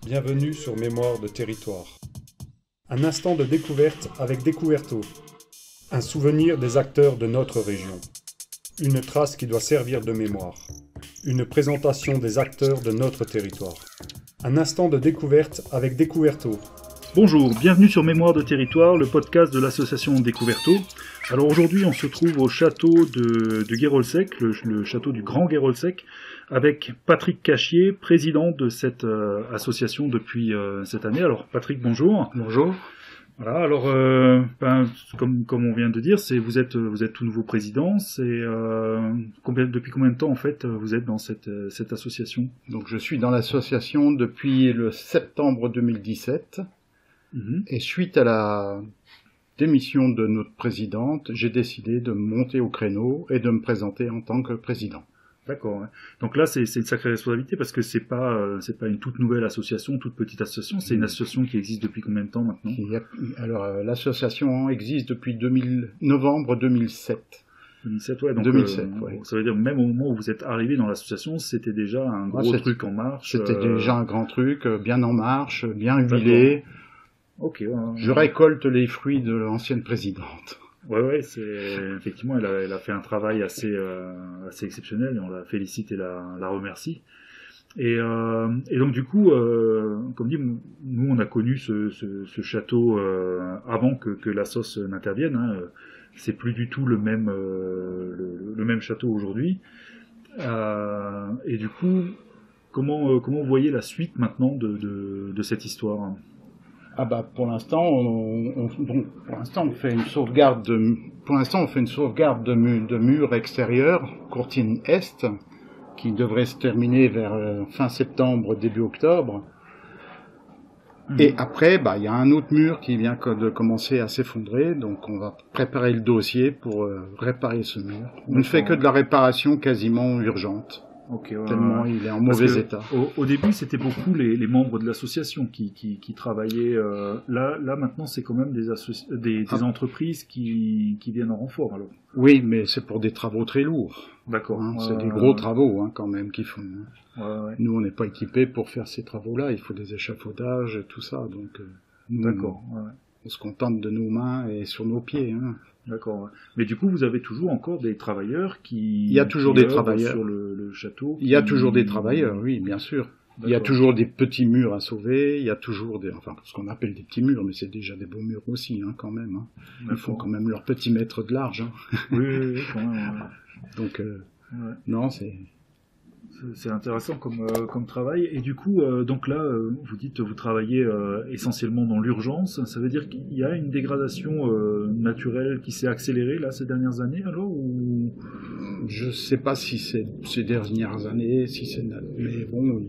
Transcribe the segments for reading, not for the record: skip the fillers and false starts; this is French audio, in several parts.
Bienvenue sur Mémoire de territoire. Un instant de découverte avec Découverto. Un souvenir des acteurs de notre région. Une trace qui doit servir de mémoire. Une présentation des acteurs de notre territoire. Un instant de découverte avec Découverto. Bonjour, bienvenue sur Mémoire de territoire, le podcast de l'association Découverto. Alors aujourd'hui, on se trouve au château de Guérolsec, le château du Grand Guérolsec, avec Patrick Cachier, président de cette association depuis cette année. Alors Patrick, bonjour. Bonjour. Voilà, alors comme on vient de dire, vous êtes tout nouveau président. Depuis combien de temps en fait vous êtes dans cette association? Donc je suis dans l'association depuis le septembre 2017. Et suite à la démission de notre présidente, j'ai décidé de monter au créneau et de me présenter en tant que président. D'accord. Ouais. Donc là, c'est une sacrée responsabilité parce que c'est pas une toute nouvelle association, toute petite association. C'est une association qui existe depuis combien de temps maintenant? Alors l'association existe depuis novembre 2007. 2007, ouais. Donc, 2007, ouais. Ça veut dire même au moment où vous êtes arrivé dans l'association, c'était déjà un gros truc en marche. C'était déjà un grand truc, bien en marche, bien huilé. Ok. Je récolte les fruits de l'ancienne présidente. Ouais, effectivement, elle a fait un travail assez exceptionnel et on la félicite et la remercie. Et donc du coup, comme dit, nous on a connu ce château avant que la sauce n'intervienne. C'est plus du tout le même château aujourd'hui. Et du coup, comment vous voyez la suite maintenant de cette histoire? Pour l'instant, on fait une sauvegarde de murs extérieurs, courtine est, qui devrait se terminer vers fin septembre, début octobre. Et après, il y a un autre mur qui vient de commencer à s'effondrer, donc on va préparer le dossier pour réparer ce mur. On ne fait que de la réparation quasiment urgente. Okay, tellement il est en mauvais état. Au début, c'était beaucoup les membres de l'association qui travaillaient. Là, maintenant, c'est quand même des entreprises qui viennent en renfort. Alors. Oui, mais c'est pour des travaux très lourds. D'accord. C'est des gros travaux quand même qu'ils font. Ouais. Nous, on n'est pas équipés pour faire ces travaux-là. Il faut des échafaudages et tout ça. Donc, d'accord. On se contente de nos mains et sur nos pieds. D'accord. Mais du coup, vous avez toujours encore des travailleurs qui... Il y a toujours des travailleurs sur le château. Il y a toujours des travailleurs, oui, bien sûr. D'accord. Il y a toujours des petits murs à sauver. Il y a toujours ce qu'on appelle des petits murs, mais c'est déjà des beaux murs aussi, quand même. Ils font quand même leur petit mètre de large. Oui, quand même. Ouais. Donc, non, c'est intéressant comme travail. Et du coup, donc là, vous dites vous travaillez essentiellement dans l'urgence. Ça veut dire qu'il y a une dégradation naturelle qui s'est accélérée là ces dernières années, alors ou... Je sais pas si c'est ces dernières années, mais bon,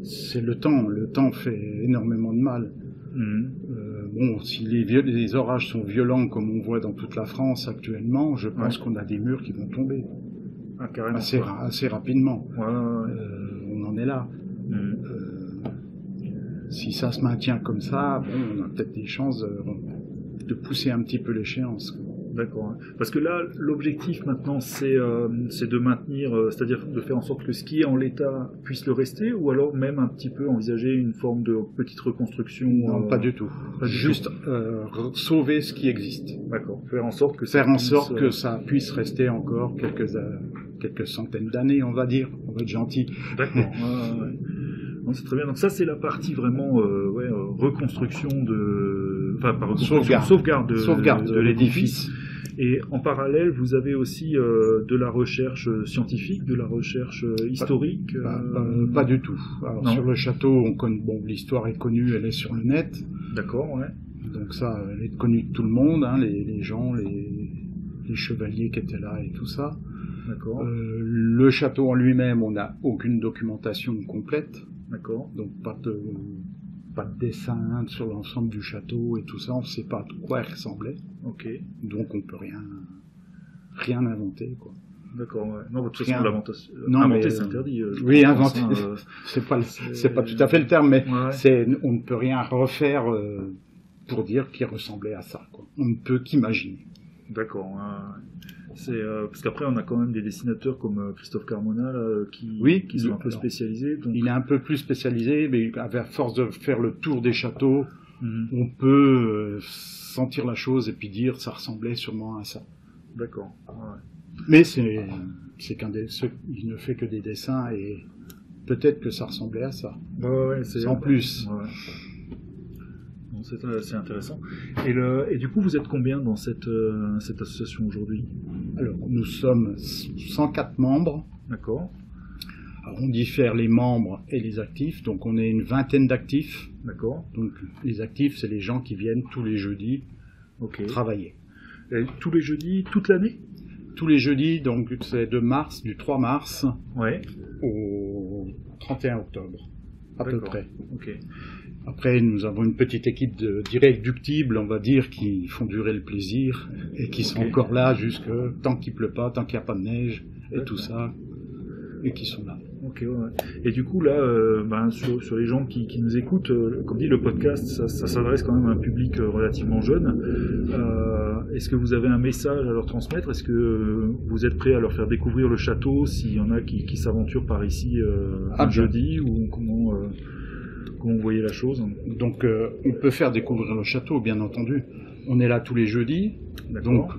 c'est le temps. Le temps fait énormément de mal. Si les orages sont violents comme on voit dans toute la France actuellement, je pense qu'on a des murs qui vont tomber. Assez rapidement. On en est là. Si ça se maintient comme ça, on a peut-être des chances de pousser un petit peu l'échéance. D'accord. Parce que là, l'objectif maintenant, c'est de maintenir, c'est-à-dire de faire en sorte que ce qui est en l'état puisse le rester, ou alors même un petit peu envisager une forme de petite reconstruction. Non, pas du tout. Juste sauver ce qui existe. D'accord. Faire en sorte que ça puisse rester encore quelques centaines d'années, on va dire. On va être gentil. D'accord. Non, c'est très bien. Donc ça, c'est la partie vraiment reconstruction sauvegarde de l'édifice. Et en parallèle, vous avez aussi de la recherche scientifique, de la recherche historique. Pas du tout. Alors sur le château, l'histoire est connue, elle est sur le net. D'accord, ouais. Donc ça, elle est connue de tout le monde, les gens, les chevaliers qui étaient là et tout ça. D'accord. Le château en lui-même, on n'a aucune documentation complète. D'accord. Donc pas de dessin sur l'ensemble du château et tout ça, on ne sait pas à quoi il ressemblait. Ok. Donc on peut rien inventer, quoi. D'accord, ouais. Non, de toute façon, inventer, c'est interdit. Inventer, c'est pas tout à fait le terme, mais on ne peut rien refaire pour dire qu'il ressemblait à ça, quoi. On ne peut qu'imaginer. D'accord. Parce qu'après, on a quand même des dessinateurs comme Christophe Carmona là, qui sont un peu spécialisés. Donc... Il est un peu plus spécialisé, mais à force de faire le tour des châteaux, on peut sentir la chose et puis dire ça ressemblait sûrement à ça. D'accord. Ouais. Mais il ne fait que des dessins et peut-être que ça ressemblait à ça. Sans plus. Ouais. Bon, c'est intéressant. Et du coup, vous êtes combien dans cette association aujourd'hui? Alors, nous sommes 104 membres. D'accord. Alors, on diffère les membres et les actifs, donc on est une vingtaine d'actifs. D'accord. Donc les actifs, c'est les gens qui viennent tous les jeudis travailler. Et tous les jeudis, toute l'année? Tous les jeudis, donc c'est du 3 mars au 31 octobre, à peu près. Okay. Après, nous avons une petite équipe d'irréductibles, on va dire, qui font durer le plaisir et qui sont encore là jusque tant qu'il pleut pas, tant qu'il n'y a pas de neige et tout ça, et qui sont là. Ok, ouais. Et du coup, là, sur les gens qui nous écoutent, comme dit, le podcast, ça s'adresse quand même à un public relativement jeune. Est-ce que vous avez un message à leur transmettre? Est-ce que vous êtes prêt à leur faire découvrir le château s'il y en a qui s'aventurent par ici un jeudi, ou comment vous voyez la chose? Donc, on peut faire découvrir le château, bien entendu. On est là tous les jeudis, donc,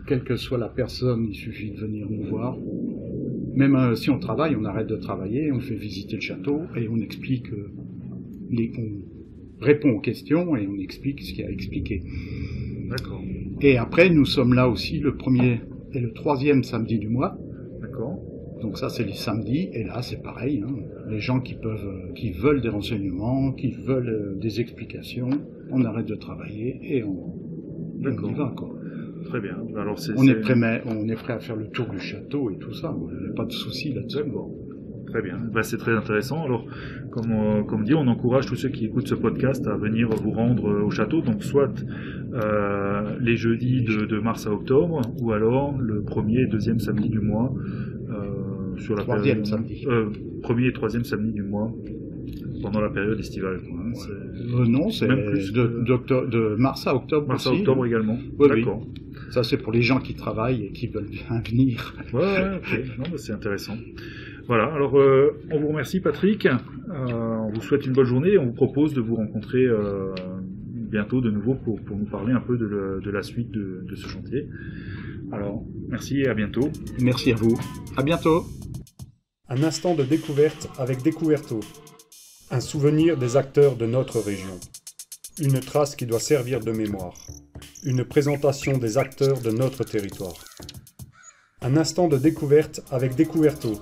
quelle que soit la personne, il suffit de venir nous voir. Même si on travaille, on arrête de travailler, on fait visiter le château et on explique, on répond aux questions et on explique ce qu'il y a à expliquer. D'accord. Et après, nous sommes là aussi le 1er et le 3e samedi du mois. D'accord. Donc ça, c'est les samedis, et là, c'est pareil. Les gens qui veulent des renseignements, qui veulent des explications, on arrête de travailler et on y va, quoi. Très bien. Alors, on est prêt à faire le tour du château et tout ça. Il n'y a pas de souci là-dessus. Très bien. C'est très intéressant. Alors, comme dit, on encourage tous ceux qui écoutent ce podcast à venir vous rendre au château. Donc, soit les jeudis de mars à octobre, ou alors le 1er et 2e samedi du mois. Sur la période, samedi. 1er et 3e samedi du mois, pendant la période estivale. Non, c'est de mars à octobre mars aussi. À octobre également. Oui, d'accord. Oui. Ça, c'est pour les gens qui travaillent et qui veulent bien venir. Ok. Non, c'est intéressant. Voilà, alors on vous remercie Patrick, on vous souhaite une bonne journée et on vous propose de vous rencontrer bientôt de nouveau pour nous parler un peu de la suite de ce chantier. Alors, merci et à bientôt. Merci à vous. À bientôt. Un instant de découverte avec Découverto. Un souvenir des acteurs de notre région. Une trace qui doit servir de mémoire. Une présentation des acteurs de notre territoire. Un instant de découverte avec Découverto.